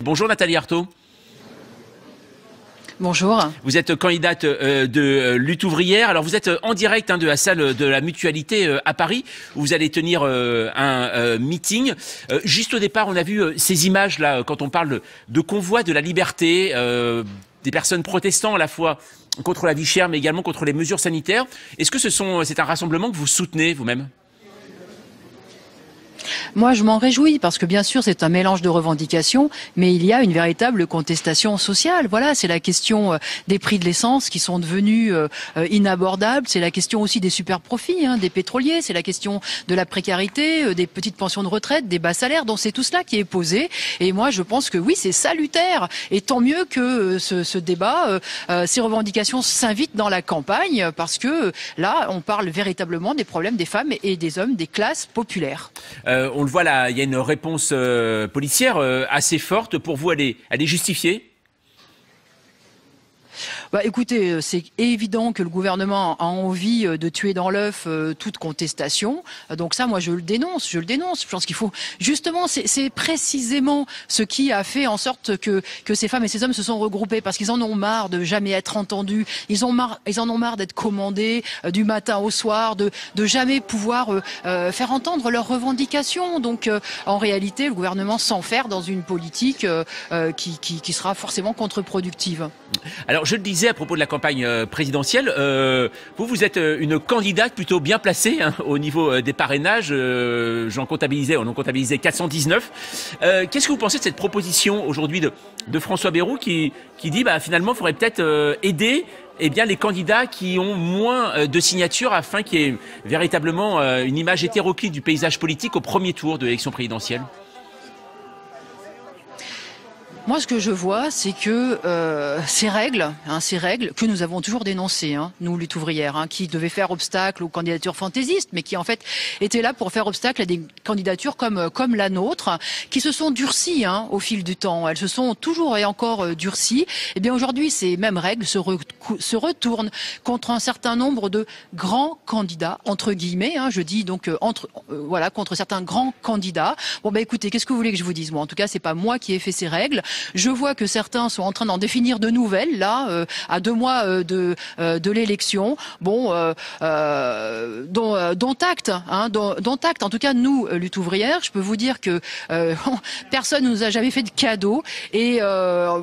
Bonjour Nathalie Arthaud. Bonjour. Vous êtes candidate de Lutte ouvrière. Alors vous êtes en direct de la salle de la Mutualité à Paris où vous allez tenir un meeting. Juste au départ, on a vu ces images là quand on parle de convoi de la liberté, des personnes protestant à la fois contre la vie chère mais également contre les mesures sanitaires. Est-ce que c'est un rassemblement que vous soutenez vous-même ? Moi, je m'en réjouis parce que bien sûr, c'est un mélange de revendications, mais il y a une véritable contestation sociale. Voilà, c'est la question des prix de l'essence qui sont devenus inabordables. C'est la question aussi des super profits des pétroliers. C'est la question de la précarité, des petites pensions de retraite, des bas salaires. Donc c'est tout cela qui est posé. Et moi, je pense que oui, c'est salutaire. Et tant mieux que ce débat, ces revendications s'invitent dans la campagne parce que là, on parle véritablement des problèmes des femmes et des hommes des classes populaires. On le voit là, il y a une réponse policière assez forte. Pour vous, elle est justifiée ? Écoutez, c'est évident que le gouvernement a envie de tuer dans l'œuf toute contestation. Donc ça, moi, je le dénonce. Je pense qu'il faut... Justement, c'est précisément ce qui a fait en sorte que ces femmes et ces hommes se sont regroupés parce qu'ils en ont marre de jamais être entendus. Ils en ont marre d'être commandés du matin au soir, de jamais pouvoir faire entendre leurs revendications. Donc, en réalité, le gouvernement s'enferre dans une politique qui sera forcément contre-productive. Alors, je le disais à propos de la campagne présidentielle, vous êtes une candidate plutôt bien placée au niveau des parrainages. On en comptabilisait 419. Qu'est-ce que vous pensez de cette proposition aujourd'hui de François Bayrou qui dit finalement il faudrait peut-être aider les candidats qui ont moins de signatures afin qu'il y ait véritablement une image hétéroclite du paysage politique au premier tour de l'élection présidentielle? Moi, ce que je vois, c'est que ces règles que nous avons toujours dénoncées, nous, Lutte ouvrière, qui devaient faire obstacle aux candidatures fantaisistes, mais qui en fait étaient là pour faire obstacle à des candidatures comme la nôtre, qui se sont durcies au fil du temps. Elles se sont toujours et encore durcies. Et bien aujourd'hui, ces mêmes règles se retournent contre un certain nombre de grands candidats, entre guillemets. Je dis donc contre certains grands candidats. Écoutez, qu'est-ce que vous voulez que je vous dise? Moi, en tout cas, c'est pas moi qui ai fait ces règles. Je vois que certains sont en train d'en définir de nouvelles, là, à 2 mois de l'élection. Dont acte, dont acte. En tout cas, nous, Lutte ouvrière, je peux vous dire que personne ne nous a jamais fait de cadeau et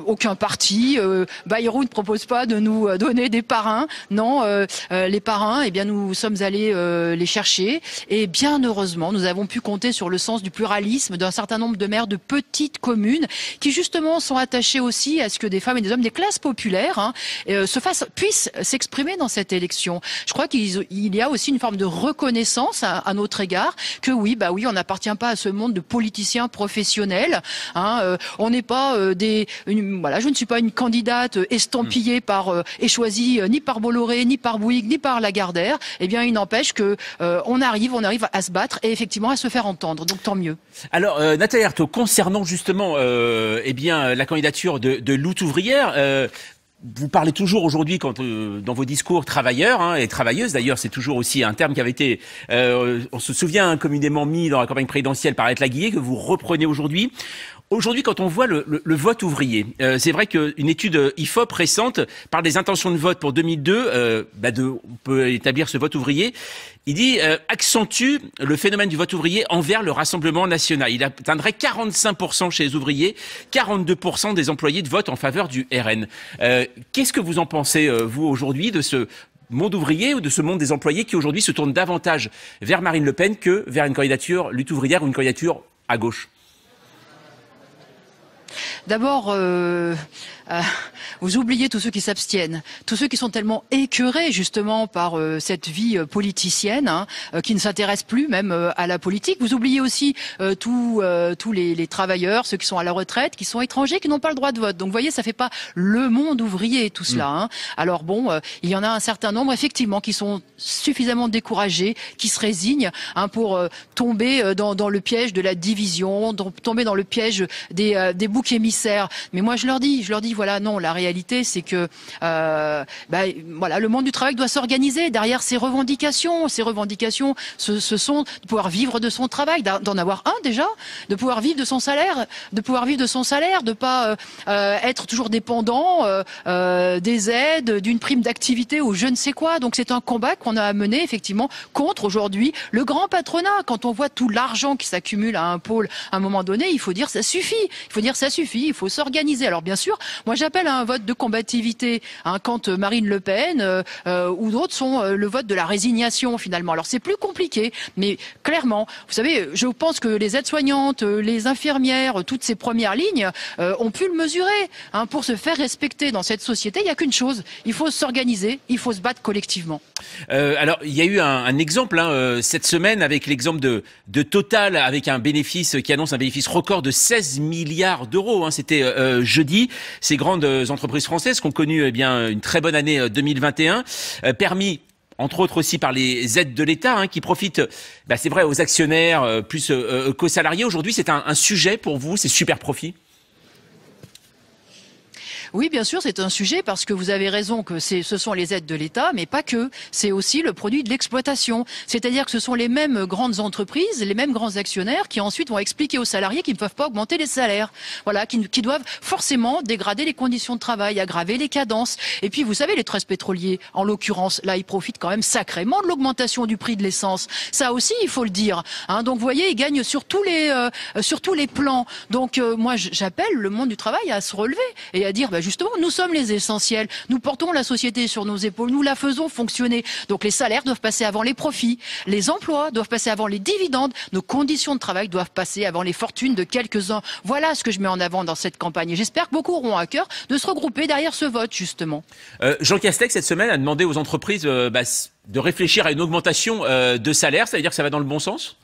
aucun parti. Bayrou ne propose pas de nous donner des parrains. Non, les parrains, nous sommes allés les chercher et bien heureusement, nous avons pu compter sur le sens du pluralisme d'un certain nombre de maires de petites communes qui justement sont attachés aussi à ce que des femmes et des hommes des classes populaires puissent s'exprimer dans cette élection. Je crois qu'il y a aussi une forme de reconnaissance à notre égard que oui, on n'appartient pas à ce monde de politiciens professionnels. On n'est pas je ne suis pas une candidate estampillée et choisie ni par Bolloré, ni par Bouygues, ni par Lagardère. Il n'empêche que on arrive à se battre et effectivement à se faire entendre. Donc tant mieux. Alors Nathalie Arthaud, concernant justement la candidature de Lutte ouvrière, vous parlez toujours aujourd'hui dans vos discours travailleurs et travailleuses. D'ailleurs, c'est toujours aussi un terme qui avait été, on se souvient, communément mis dans la campagne présidentielle par Arlette Laguillet, que vous reprenez aujourd'hui. Aujourd'hui, quand on voit le vote ouvrier, c'est vrai qu'une étude IFOP récente parle des intentions de vote pour 2002, on peut établir ce vote ouvrier. Il dit accentue le phénomène du vote ouvrier envers le Rassemblement national. Il atteindrait 45% chez les ouvriers, 42% des employés de vote en faveur du RN. Qu'est-ce que vous en pensez, vous, aujourd'hui, de ce monde ouvrier ou de ce monde des employés qui, aujourd'hui, se tourne davantage vers Marine Le Pen que vers une candidature Lutte ouvrière ou une candidature à gauche? D'abord, vous oubliez tous ceux qui s'abstiennent, tous ceux qui sont tellement écœurés justement par cette vie politicienne, qui ne s'intéressent plus même à la politique. Vous oubliez aussi tous les travailleurs, ceux qui sont à la retraite, qui sont étrangers, qui n'ont pas le droit de vote. Donc vous voyez, ça fait pas le monde ouvrier tout cela. Alors il y en a un certain nombre effectivement qui sont suffisamment découragés, qui se résignent pour tomber dans le piège de la division, tomber dans le piège des boucs émissaires. Mais moi je leur dis voilà, non, la réalité, c'est que voilà, le monde du travail doit s'organiser derrière ses revendications. Ces revendications, ce sont de pouvoir vivre de son travail, d'en avoir un déjà, de pouvoir vivre de son salaire, de pas être toujours dépendant des aides, d'une prime d'activité ou je ne sais quoi. Donc c'est un combat qu'on a à mener effectivement contre aujourd'hui le grand patronat. Quand on voit tout l'argent qui s'accumule à un pôle à un moment donné, il faut dire ça suffit. Il faut s'organiser. Alors bien sûr, moi j'appelle à un vote de combativité quand Marine Le Pen ou d'autres sont le vote de la résignation finalement. Alors c'est plus compliqué, mais clairement, vous savez, je pense que les aides-soignantes, les infirmières, toutes ces premières lignes ont pu le mesurer. Pour se faire respecter dans cette société, il n'y a qu'une chose, il faut s'organiser, il faut se battre collectivement. Alors, il y a eu un exemple cette semaine avec l'exemple de Total, avec un bénéfice qui annonce un bénéfice record de 16 milliards d'euros. C'était jeudi. Ces grandes entreprises françaises qui ont connu une très bonne année 2021, permis entre autres aussi par les aides de l'État qui profitent, c'est vrai, aux actionnaires plus qu'aux salariés. Aujourd'hui, c'est un sujet pour vous, ces super profits? Oui, bien sûr, c'est un sujet parce que vous avez raison que ce sont les aides de l'État, mais pas que. C'est aussi le produit de l'exploitation. C'est-à-dire que ce sont les mêmes grandes entreprises, les mêmes grands actionnaires qui ensuite vont expliquer aux salariés qu'ils ne peuvent pas augmenter les salaires. Voilà, qui doivent forcément dégrader les conditions de travail, aggraver les cadences. Et puis, vous savez, les trusts pétroliers, en l'occurrence, là, ils profitent quand même sacrément de l'augmentation du prix de l'essence. Ça aussi, il faut le dire. Donc, vous voyez, ils gagnent sur tous les plans. Donc, moi, j'appelle le monde du travail à se relever et à dire, justement, nous sommes les essentiels. Nous portons la société sur nos épaules. Nous la faisons fonctionner. Donc les salaires doivent passer avant les profits. Les emplois doivent passer avant les dividendes. Nos conditions de travail doivent passer avant les fortunes de quelques-uns. Voilà ce que je mets en avant dans cette campagne. Et j'espère que beaucoup auront à cœur de se regrouper derrière ce vote, justement. Jean Castex, cette semaine, a demandé aux entreprises de réfléchir à une augmentation de salaire. Ça veut dire que ça va dans le bon sens ?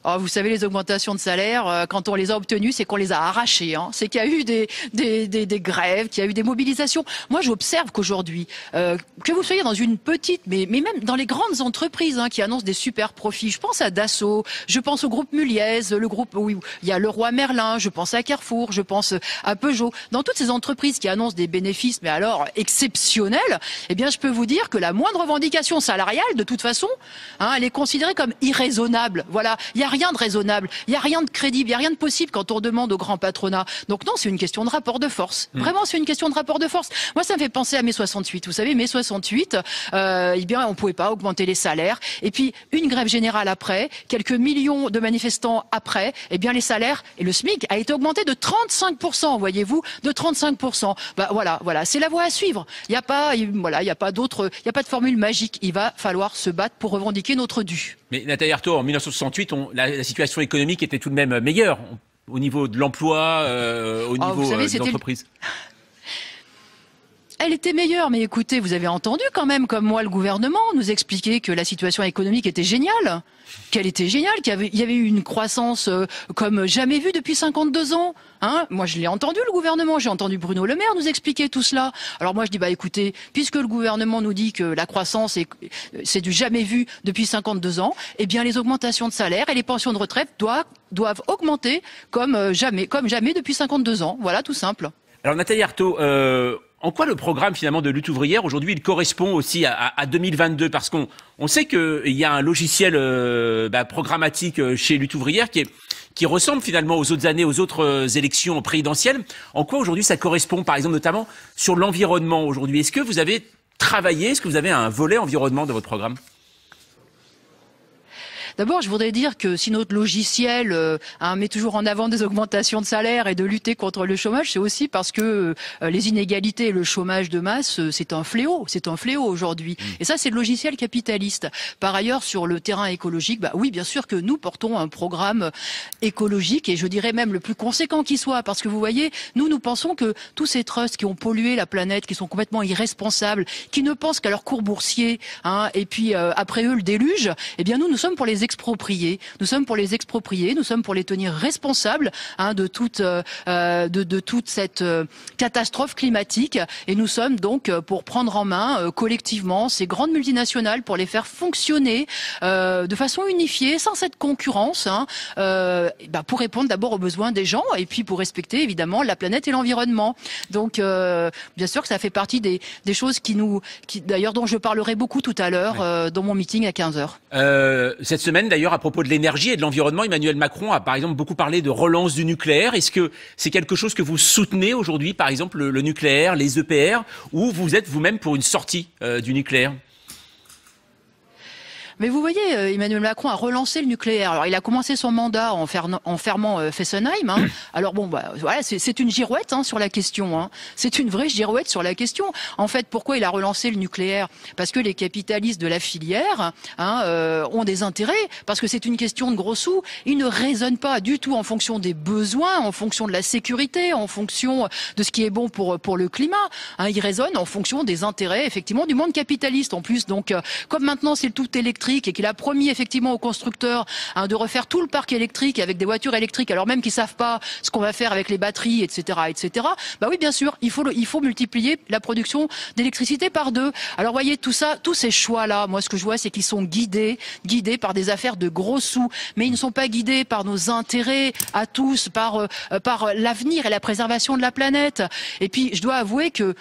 Oh, vous savez, les augmentations de salaire, quand on les a obtenues, c'est qu'on les a arrachées. C'est qu'il y a eu des grèves, qu'il y a eu des mobilisations. Moi, j'observe qu'aujourd'hui, que vous soyez dans une petite, mais même dans les grandes entreprises qui annoncent des super profits, je pense à Dassault, je pense au groupe Muliez, le groupe où il y a Leroy Merlin, je pense à Carrefour, je pense à Peugeot. Dans toutes ces entreprises qui annoncent des bénéfices, mais alors exceptionnels, eh bien, je peux vous dire que la moindre revendication salariale, de toute façon, elle est considérée comme irraisonnable. Voilà, il y a rien de raisonnable, il y a rien de crédible, il y a rien de possible quand on demande au grand patronat. Donc non, c'est une question de rapport de force. Vraiment, c'est une question de rapport de force. Moi, ça me fait penser à mai 68. Vous savez, mai 68, on pouvait pas augmenter les salaires. Et puis, une grève générale après, quelques millions de manifestants après, les salaires et le SMIC a été augmenté de 35%, voyez-vous, de 35%. Voilà, c'est la voie à suivre. Il y a pas de formule magique. Il va falloir se battre pour revendiquer notre dû. Mais Nathalie Arthaud, en 1968, la situation économique était tout de même meilleure au niveau de l'emploi, au niveau des entreprises. Elle était meilleure, mais écoutez, vous avez entendu quand même, comme moi, le gouvernement nous expliquer que la situation économique était géniale, qu'elle était géniale, qu'il y avait eu une croissance comme jamais vue depuis 52 ans. Moi, je l'ai entendu, le gouvernement, j'ai entendu Bruno Le Maire nous expliquer tout cela. Alors moi, je dis, écoutez, puisque le gouvernement nous dit que la croissance c'est du jamais vu depuis 52 ans, les augmentations de salaire et les pensions de retraite doivent augmenter comme jamais depuis 52 ans. Voilà, tout simple. Alors Nathalie Arthaud, en quoi le programme finalement de lutte ouvrière aujourd'hui il correspond aussi à 2022, parce qu'on sait qu'il y a un logiciel programmatique chez lutte ouvrière qui ressemble finalement aux autres années, aux autres élections présidentielles. En quoi aujourd'hui ça correspond, par exemple notamment sur l'environnement aujourd'hui? Est-ce que vous avez travaillé, est-ce que vous avez un volet environnement dans votre programme? D'abord, je voudrais dire que si notre logiciel met toujours en avant des augmentations de salaire et de lutter contre le chômage, c'est aussi parce que les inégalités et le chômage de masse, c'est un fléau aujourd'hui. Et ça, c'est le logiciel capitaliste. Par ailleurs, sur le terrain écologique, oui, bien sûr que nous portons un programme écologique, et je dirais même le plus conséquent qui soit, parce que vous voyez, nous pensons que tous ces trusts qui ont pollué la planète, qui sont complètement irresponsables, qui ne pensent qu'à leur cours boursier, et puis après eux le déluge, nous sommes pour les les exproprier. Nous sommes pour les exproprier, nous sommes pour les tenir responsables de toute cette catastrophe climatique. Et nous sommes donc pour prendre en main collectivement ces grandes multinationales pour les faire fonctionner de façon unifiée, sans cette concurrence, pour répondre d'abord aux besoins des gens et puis pour respecter évidemment la planète et l'environnement. Donc bien sûr que ça fait partie des choses d'ailleurs dont je parlerai beaucoup tout à l'heure dans mon meeting à 15h. Cette semaine d'ailleurs, à propos de l'énergie et de l'environnement, Emmanuel Macron a par exemple beaucoup parlé de relance du nucléaire. Est-ce que c'est quelque chose que vous soutenez aujourd'hui, par exemple le nucléaire, les EPR, ou vous êtes vous-même pour une sortie du nucléaire ? Mais vous voyez, Emmanuel Macron a relancé le nucléaire. Alors, il a commencé son mandat en fermant Fessenheim. Alors bon, voilà, c'est une girouette sur la question. C'est une vraie girouette sur la question. En fait, pourquoi il a relancé le nucléaire? Parce que les capitalistes de la filière ont des intérêts, parce que c'est une question de gros sous. Ils ne raisonnent pas du tout en fonction des besoins, en fonction de la sécurité, en fonction de ce qui est bon pour le climat. Ils raisonnent en fonction des intérêts, effectivement, du monde capitaliste en plus. Donc, comme maintenant c'est le tout électrique, et qu'il a promis effectivement aux constructeurs de refaire tout le parc électrique avec des voitures électriques, alors même qu'ils savent pas ce qu'on va faire avec les batteries, etc., etc. Bah oui, bien sûr, il faut multiplier la production d'électricité par 2. Alors voyez tout ça, tous ces choix-là, moi ce que je vois, c'est qu'ils sont guidés par des affaires de gros sous, mais ils ne sont pas guidés par nos intérêts à tous, par l'avenir et la préservation de la planète. Et puis je dois avouer que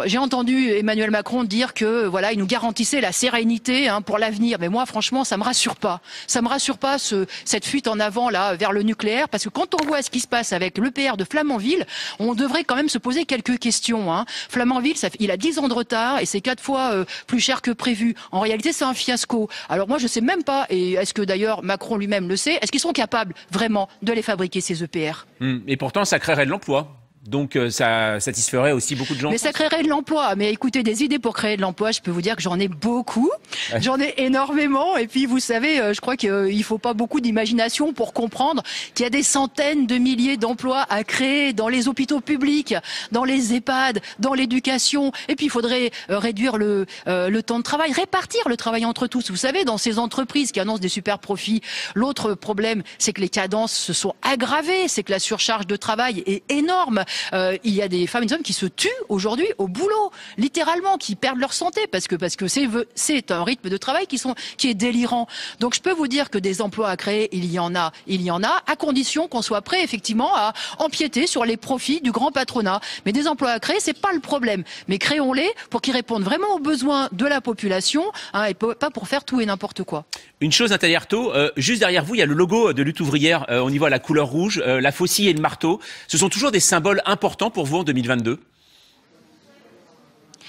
j'ai entendu Emmanuel Macron dire que voilà, il nous garantissait la sérénité pour l'avenir. Mais moi, franchement, ça me rassure pas. Ça me rassure pas cette fuite en avant là vers le nucléaire, parce que quand on voit ce qui se passe avec l'EPR de Flamanville, on devrait quand même se poser quelques questions. Flamanville, il a 10 ans de retard et c'est 4 fois plus cher que prévu. En réalité, c'est un fiasco. Alors moi, je sais même pas. Et est-ce que d'ailleurs Macron lui-même le sait? Est-ce qu'ils sont capables vraiment de les fabriquer ces EPR? Et pourtant, ça créerait de l'emploi. Donc ça satisferait aussi beaucoup de gens. Mais ça créerait de l'emploi. Mais écoutez, des idées pour créer de l'emploi, je peux vous dire que j'en ai beaucoup. Ouais. J'en ai énormément. Et puis vous savez, je crois qu'il faut pas beaucoup d'imagination pour comprendre qu'il y a des centaines de milliers d'emplois à créer dans les hôpitaux publics, dans les EHPAD, dans l'éducation. Et puis il faudrait réduire le temps de travail, répartir le travail entre tous. Vous savez, dans ces entreprises qui annoncent des super profits, l'autre problème, c'est que les cadences se sont aggravées, c'est que la surcharge de travail est énorme. Il y a des femmes et des hommes qui se tuent aujourd'hui au boulot, littéralement, qui perdent leur santé parce que c'est un rythme de travail qui est délirant. Donc je peux vous dire que des emplois à créer, il y en a, à condition qu'on soit prêt effectivement à empiéter sur les profits du grand patronat. Mais des emplois à créer, c'est pas le problème. Mais créons-les pour qu'ils répondent vraiment aux besoins de la population, et pas pour faire tout et n'importe quoi. Une chose, Nathalie Arthaud, juste derrière vous, il y a le logo de Lutte ouvrière. On y voit la couleur rouge, la faucille et le marteau. Ce sont toujours des symboles importants pour vous en 2022?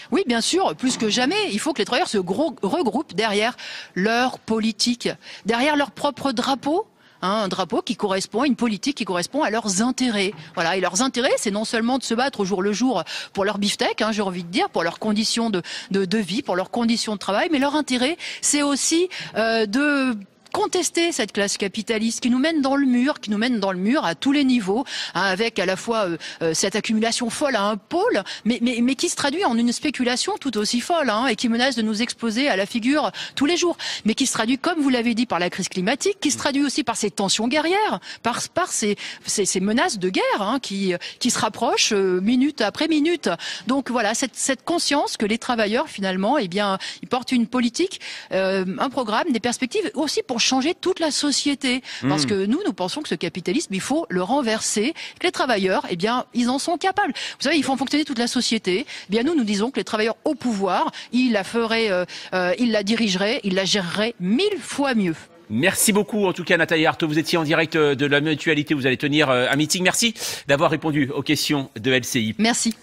Oui, bien sûr, plus que jamais, il faut que les travailleurs se regroupent derrière leur politique, derrière leur propre drapeau. Un drapeau qui correspond à une politique qui correspond à leurs intérêts. Voilà, et leurs intérêts, c'est non seulement de se battre au jour le jour pour leur beefsteak, j'ai envie de dire, pour leurs conditions de vie, pour leurs conditions de travail, mais leur intérêt, c'est aussi de contester cette classe capitaliste qui nous mène dans le mur à tous les niveaux, avec à la fois cette accumulation folle à un pôle, mais qui se traduit en une spéculation tout aussi folle, et qui menace de nous exposer à la figure tous les jours, mais qui se traduit, comme vous l'avez dit, par la crise climatique, qui se traduit aussi par ces tensions guerrières, par ces menaces de guerre qui se rapprochent minute après minute. Donc voilà, cette conscience que les travailleurs finalement, ils portent une politique, un programme, des perspectives aussi pour changer toute la société. Parce que nous pensons que ce capitalisme, il faut le renverser, que les travailleurs, ils en sont capables. Vous savez, ils font fonctionner toute la société. Nous disons que les travailleurs au pouvoir, ils la dirigeraient, ils la géreraient 1000 fois mieux. Merci beaucoup, en tout cas, Nathalie Arthaud. Vous étiez en direct de la Mutualité. Vous allez tenir un meeting. Merci d'avoir répondu aux questions de LCI. Merci.